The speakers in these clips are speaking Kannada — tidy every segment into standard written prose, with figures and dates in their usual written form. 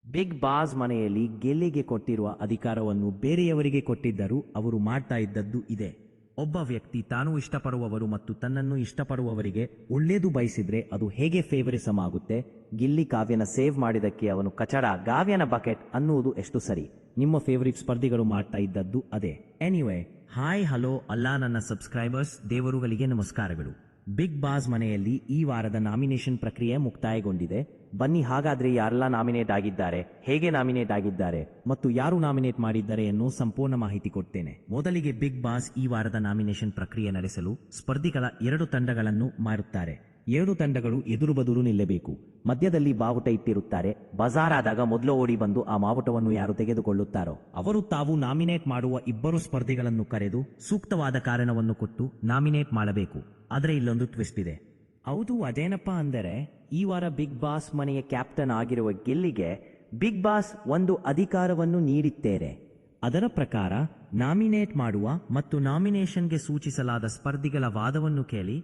ಬಿಗ್ ಬಾಸ್ ಮನೆಯಲ್ಲಿ ಗೆಲ್ಲಿಗೆ ಕೊಟ್ಟಿರುವ ಅಧಿಕಾರವನ್ನು ಬೇರೆಯವರಿಗೆ ಕೊಟ್ಟಿದ್ದರೂ ಅವರು ಮಾಡ್ತಾ ಇದ್ದದ್ದು ಇದೆ. ಒಬ್ಬ ವ್ಯಕ್ತಿ ತಾನು ಇಷ್ಟಪಡುವವರು ಮತ್ತು ತನ್ನನ್ನು ಇಷ್ಟಪಡುವವರಿಗೆ ಒಳ್ಳೇದು ಬಯಸಿದ್ರೆ ಅದು ಹೇಗೆ ಫೇವರಿಸಮ್ ಆಗುತ್ತೆ. ಗಿಲ್ಲಿ ಕಾವ್ಯನ ಸೇವ್ ಮಾಡಿದಕ್ಕೆ ಅವನು ಕಚಡ ಗಾವ್ಯನ ಬಕೆಟ್ ಅನ್ನುವುದು ಎಷ್ಟು ಸರಿ. ನಿಮ್ಮ ಫೇವರಿಟ್ ಸ್ಪರ್ಧಿಗಳು ಮಾಡ್ತಾ ಇದ್ದದ್ದು ಅದೇ. ಎನಿವೇ, ಹಾಯ್ ಹಲೋ ಅಲ್ಲಾ ನನ್ನ ಸಬ್ಸ್ಕ್ರೈಬರ್ಸ್, ದೇವರುಗಳಿಗೆ ನಮಸ್ಕಾರಗಳು. ಬಿಗ್ ಬಾಸ್ ಮನೆಯಲ್ಲಿ ಈ ವಾರದ ನಾಮಿನೇಷನ್ ಪ್ರಕ್ರಿಯೆ ಮುಕ್ತಾಯಗೊಂಡಿದೆ. ಬನ್ನಿ ಹಾಗಾದ್ರೆ ಯಾರೆಲ್ಲ ನಾಮಿನೇಟ್ ಆಗಿದ್ದಾರೆ, ಹೇಗೆ ನಾಮಿನೇಟ್ ಆಗಿದ್ದಾರೆ ಮತ್ತು ಯಾರು ನಾಮಿನೇಟ್ ಮಾಡಿದ್ದಾರೆ ಎನ್ನೋ ಸಂಪೂರ್ಣ ಮಾಹಿತಿ ಕೊಡ್ತೇನೆ. ಮೊದಲಿಗೆ ಬಿಗ್ ಬಾಸ್ ಈ ವಾರದ ನಾಮಿನೇಷನ್ ಪ್ರಕ್ರಿಯೆ ನಡೆಸಲು ಸ್ಪರ್ಧಿಗಳ 2 ತಂಡಗಳನ್ನು ಮಾಡುತ್ತಾರೆ. 2 ತಂಡಗಳು ಎದುರು ಬದುರು ನಿಲ್ಲಬೇಕು. ಮಧ್ಯದಲ್ಲಿ ಬಾವುಟ ಇಟ್ಟಿರುತ್ತಾರೆ. ಬಜಾರಾದಾಗ ಮೊದಲು ಓಡಿ ಬಂದು ಆ ಮಾವುಟವನ್ನು ಯಾರು ತೆಗೆದುಕೊಳ್ಳುತ್ತಾರೋ ಅವರು ತಾವು ನಾಮಿನೇಟ್ ಮಾಡುವ 2 ಸ್ಪರ್ಧಿಗಳನ್ನು ಕರೆದು ಸೂಕ್ತವಾದ ಕಾರಣವನ್ನು ಕೊಟ್ಟು ನಾಮಿನೇಟ್ ಮಾಡಬೇಕು. ಆದರೆ ಇಲ್ಲೊಂದು ಟ್ವಿಸ್ಟ್ ಇದೆ. ಹೌದು, ಅದೇನಪ್ಪ ಅಂದರೆ ಈ ವಾರ ಬಿಗ್ ಬಾಸ್ ಮನೆಯ ಕ್ಯಾಪ್ಟನ್ ಆಗಿರುವ ಗಿಲ್ಲಿಗೆ ಬಿಗ್ ಬಾಸ್ ಒಂದು ಅಧಿಕಾರವನ್ನು ನೀಡಿದ್ದೇನೆ. ಅದರ ಪ್ರಕಾರ ನಾಮಿನೇಟ್ ಮಾಡುವ ಮತ್ತು ನಾಮಿನೇಷನ್ಗೆ ಸೂಚಿಸಲಾದ ಸ್ಪರ್ಧಿಗಳ ವಾದವನ್ನು ಕೇಳಿ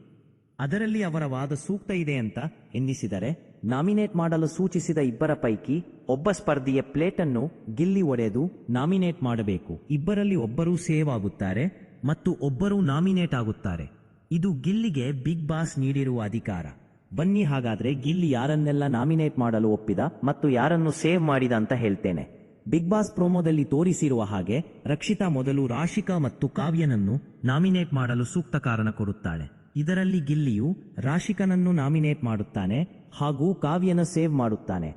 ಅದರಲ್ಲಿ ಅವರ ವಾದ ಸೂಕ್ತ ಇದೆ ಅಂತ ಎನ್ನಿಸಿದರೆ ನಾಮಿನೇಟ್ ಮಾಡಲು ಸೂಚಿಸಿದ 2 ಪೈಕಿ ಒಬ್ಬ ಸ್ಪರ್ಧಿಯ ಪ್ಲೇಟ್ ಅನ್ನು ಗಿಲ್ಲಿ ಒಡೆದು ನಾಮಿನೇಟ್ ಮಾಡಬೇಕು. 2ರಲ್ಲಿ ಒಬ್ಬರು ಸೇವ್ ಆಗುತ್ತಾರೆ ಮತ್ತು ಒಬ್ಬರು ನಾಮಿನೇಟ್ ಆಗುತ್ತಾರೆ. ಇದು ಗಿಲ್ಲಿಗೆ ಬಿಗ್ ಬಾಸ್ ನೀಡಿರುವ ಅಧಿಕಾರ. ಬನ್ನಿ ಹಾಗಾದ್ರೆ ಗಿಲ್ಲಿ ಯಾರನ್ನೆಲ್ಲ ನಾಮಿನೇಟ್ ಮಾಡಲು ಒಪ್ಪಿದ ಮತ್ತು ಯಾರನ್ನು ಸೇವ್ ಮಾಡಿದ ಅಂತ ಹೇಳ್ತೇನೆ. ಬಿಗ್ ಬಾಸ್ ಪ್ರೋಮೋದಲ್ಲಿ ತೋರಿಸಿರುವ ಹಾಗೆ ರಕ್ಷಿತಾ ಮೊದಲು ರಾಶಿಕಾ ಮತ್ತು ಕಾವ್ಯನನ್ನು ನಾಮಿನೇಟ್ ಮಾಡಲು ಸೂಕ್ತ ಕಾರಣ ಕೊಡುತ್ತಾಳೆ. ಇದರಲ್ಲಿ ಗಿಲ್ಲಿಯು ರಾಶಿಕನನ್ನು ನಾಮಿನೇಟ್ ಮಾಡುತ್ತಾನೆ ಹಾಗೂ ಕಾವ್ಯನ ಸೇವ್ ಮಾಡುತ್ತಾನೆ.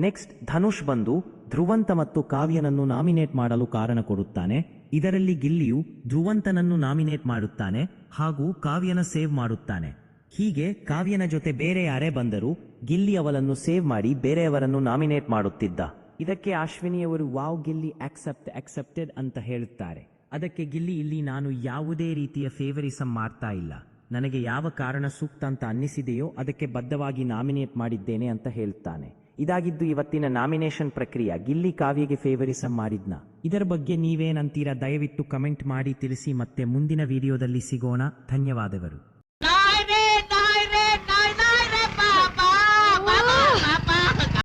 ನೆಕ್ಸ್ಟ್ ಧನುಷ್ ಬಂದು ಧ್ರುವಂತ ಮತ್ತು ಕಾವ್ಯನನ್ನು ನಾಮಿನೇಟ್ ಮಾಡಲು ಕಾರಣ ಕೊಡುತ್ತಾನೆ. ಇದರಲ್ಲಿ ಗಿಲ್ಲಿಯು ಧ್ರುವಂತನನ್ನು ನಾಮಿನೇಟ್ ಮಾಡುತ್ತಾನೆ ಹಾಗೂ ಕಾವ್ಯನ ಸೇವ್ ಮಾಡುತ್ತಾನೆ. ಹೀಗೆ ಕಾವ್ಯನ ಜೊತೆ ಬೇರೆ ಯಾರೇ ಬಂದರೂ ಗಿಲ್ಲಿ ಅವಳನ್ನು ಸೇವ್ ಮಾಡಿ ಬೇರೆಯವರನ್ನು ನಾಮಿನೇಟ್ ಮಾಡುತ್ತಿದ್ದ. ಇದಕ್ಕೆ ಅಶ್ವಿನಿಯವರು ವಾವ್ ಗಿಲ್ಲಿ ಅಕ್ಸೆಪ್ಟೆಡ್ ಅಂತ ಹೇಳುತ್ತಾರೆ. ಅದಕ್ಕೆ ಗಿಲ್ಲಿ ಇಲ್ಲಿ ನಾನು ಯಾವುದೇ ರೀತಿಯ ಫೇವರಿಸಮ್ ಮಾಡ್ತಾ ಇಲ್ಲ, ನನಗೆ ಯಾವ ಕಾರಣ ಸೂಕ್ತ ಅಂತ ಅನ್ನಿಸಿದೆಯೋ ಅದಕ್ಕೆ ಬದ್ಧವಾಗಿ ನಾಮಿನೇಟ್ ಮಾಡಿದ್ದೇನೆ ಅಂತ ಹೇಳ್ತಾನೆ. ಇದಾಗಿದ್ದು ಇವತ್ತಿನ ನಾಮಿನೇಷನ್ ಪ್ರಕ್ರಿಯೆ. ಗಿಲ್ಲಿ ಕಾವ್ಯಗೆ ಫೇವರಿಸಮ್ ಮಾಡಿದ್ನ? ಇದರ ಬಗ್ಗೆ ನೀವೇನಂತೀರಾ? ದಯವಿಟ್ಟು ಕಮೆಂಟ್ ಮಾಡಿ ತಿಳಿಸಿ. ಮತ್ತೆ ಮುಂದಿನ ವಿಡಿಯೋದಲ್ಲಿ ಸಿಗೋಣ. ಧನ್ಯವಾದಗಳು.